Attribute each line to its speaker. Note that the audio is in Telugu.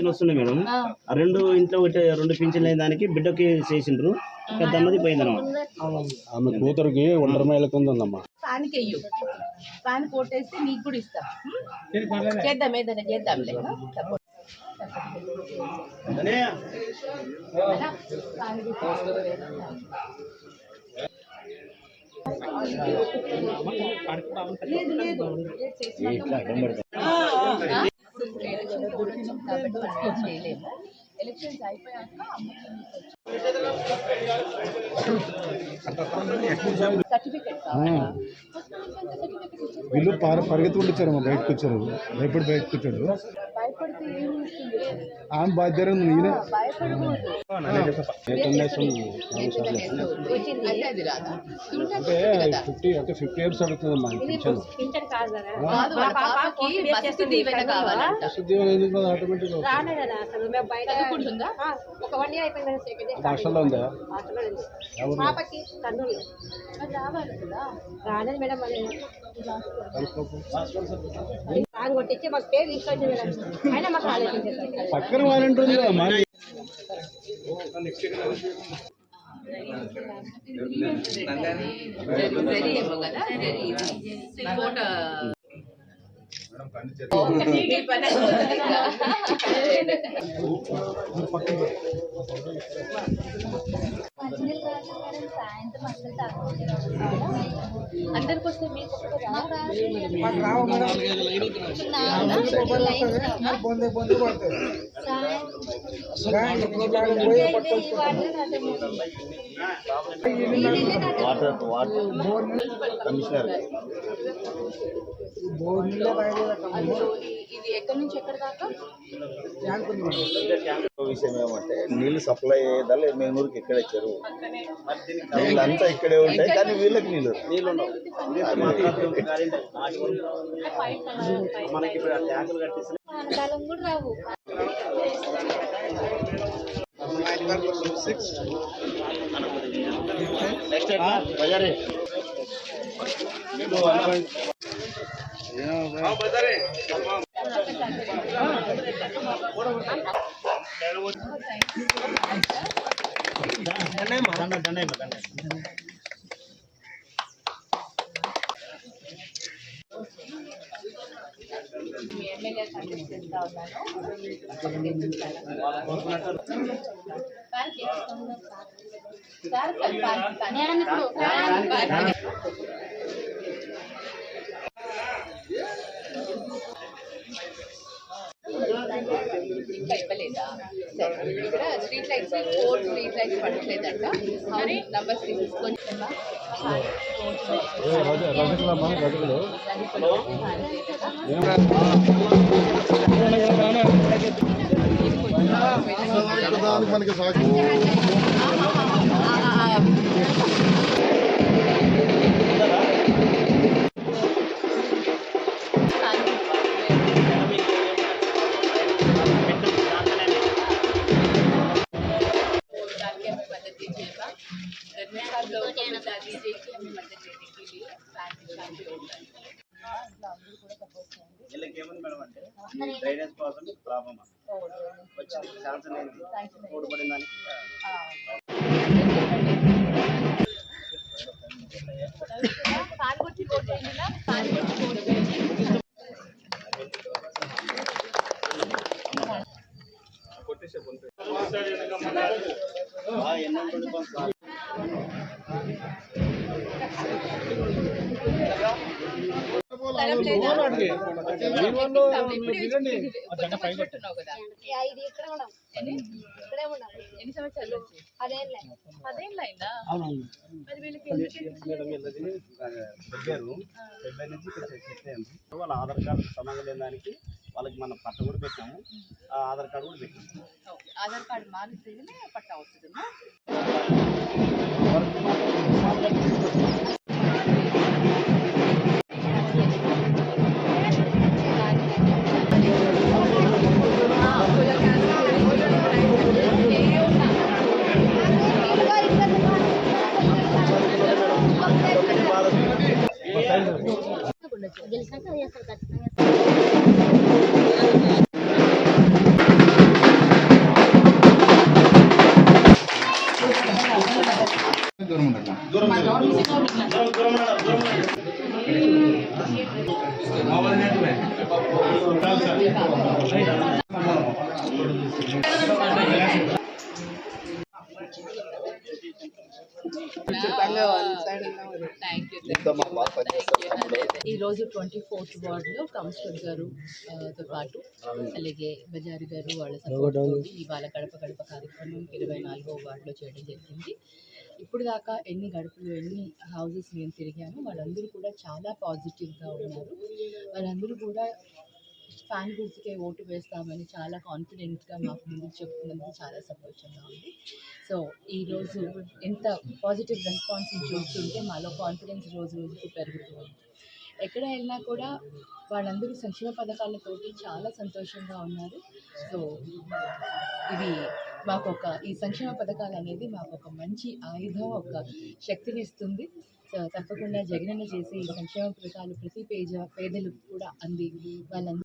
Speaker 1: పింఛన్ వస్తుండే మేడం. ఆ రెండు ఇంట్లో రెండు పింఛన్లు అయిన దానికి బిడ్డకి చేసిండ్రు. పెద్దమ్మది పోయిందన్నమాట.
Speaker 2: ఆమె కూతురుకి ఒంటరి మహిళకు ఉందమ్మా.
Speaker 3: పానికి వెయ్యు, పాని కొట్టేస్తే నీకు కూడా ఇస్తాం. చేద్దాం, ఏదైనా చేద్దాంలే. చేయలేము. ఎలక్షన్స్ అయిపోయాక సర్టిఫికెట్
Speaker 2: వీళ్ళు పరిగెత్తుకుంటూ వచ్చారు, బయటకు వచ్చారు. భయపడి బయటకు వచ్చాడు.
Speaker 3: భయపడితే
Speaker 2: ఆమె బాధ్యత నేనే అంటే 50 years అడుగుతుందమ్మా. హాస్టల్లో ఉందా?
Speaker 3: రాలేదు మేడం. కొట్టించి మాకు పేరు తీసుకొచ్చింది మేడం. అయినా మాకు రాలేదు.
Speaker 2: పక్కన వాలంటీ అమ్మా.
Speaker 3: అందరికి వస్తే మీకు ఇది ఎక్కడి నుంచి ఎక్కడ దాకా
Speaker 1: విషయం ఏమంటే నీళ్లు సప్లై అయ్యేదాన్ని మేనూరుకి ఇక్కడే చెరువు, నీళ్ళంతా ఇక్కడే ఉంటాయి. కానీ వీళ్ళకి నీళ్ళు మనకి ఇప్పుడు ట్యాంకులు కట్టిస్తే
Speaker 3: కూడా రావు.
Speaker 1: నెక్స్ట్ బజారే
Speaker 3: ఎమ్మెల్యే చేస్తా ఉన్నాను. ఇంకా ఇవ్వలేదా? సరే, ఇక్కడ స్ట్రీట్ లైట్స్ 4 స్ట్రీట్ లైట్స్ పడట్లేదంట. నంబర్స్ తీసుకొని
Speaker 2: మనకి సాక్షి
Speaker 1: వీళ్ళకి ఏముంది మేడం అంటే డ్రైనేజ్ కోసం ప్రాబ్లమ్ వచ్చింది. శాంక్షన్ అయింది, ఓడిపడిన దానికి
Speaker 3: ఎన్ని సంవత్సరాలు? 10 ఏళ్ళైందా?
Speaker 1: వాళ్ళ ఆధార్ కార్డు సమంగా లేని దానికి వాళ్ళకి మన పట్ట కూడా పెట్టాము, ఆధార్ కార్డు కూడా పెట్టాము.
Speaker 3: ఆధార్ కార్డు మారిస్తేనే పట్టా వస్తుందమ్మా.
Speaker 4: గెలిచినాక
Speaker 3: థ్యాంక్ యూ.
Speaker 1: ఇంతమ్మా బాగా పనిచేస్తారు తమ్ముడు.
Speaker 3: ఈ రోజు 24th వార్డులో కౌన్సిలర్ గారు తో పాటు అలాగే బజారు గారు వాళ్ళ సపోర్ట్ తోటి ఇవాళ గడప గడప కార్యక్రమం 24వ వార్డులో చేయడం జరిగింది. ఇప్పుడు దాకా ఎన్ని గడపలు ఎన్ని హౌసెస్ నేను తిరిగాను, వాళ్ళందరూ కూడా చాలా పాజిటివ్గా ఉన్నారు. వాళ్ళందరూ కూడా ఫ్యాన్ గుర్తుకే ఓటు వేస్తామని చాలా కాన్ఫిడెంట్గా మాకు ముందుకు చెప్తున్నందుకు చాలా సంతోషంగా ఉంది. సో ఈరోజు ఎంత పాజిటివ్ రెస్పాన్స్ చూస్తుంటే మాలో కాన్ఫిడెన్స్ రోజు రోజుకు పెరుగుతూ ఉంది. ఎక్కడ వెళ్ళినా కూడా వాళ్ళందరూ సంక్షేమ పథకాలతోటి చాలా సంతోషంగా ఉన్నారు. సో ఇది ఈ సంక్షేమ పథకాలు అనేది మాకు ఒక మంచి ఆయుధం, ఒక శక్తిని ఇస్తుంది. సో తప్పకుండా జగనన్న చేసే ఈ సంక్షేమ పథకాలు ప్రతి పేదలకు కూడా అంది వాళ్ళందరూ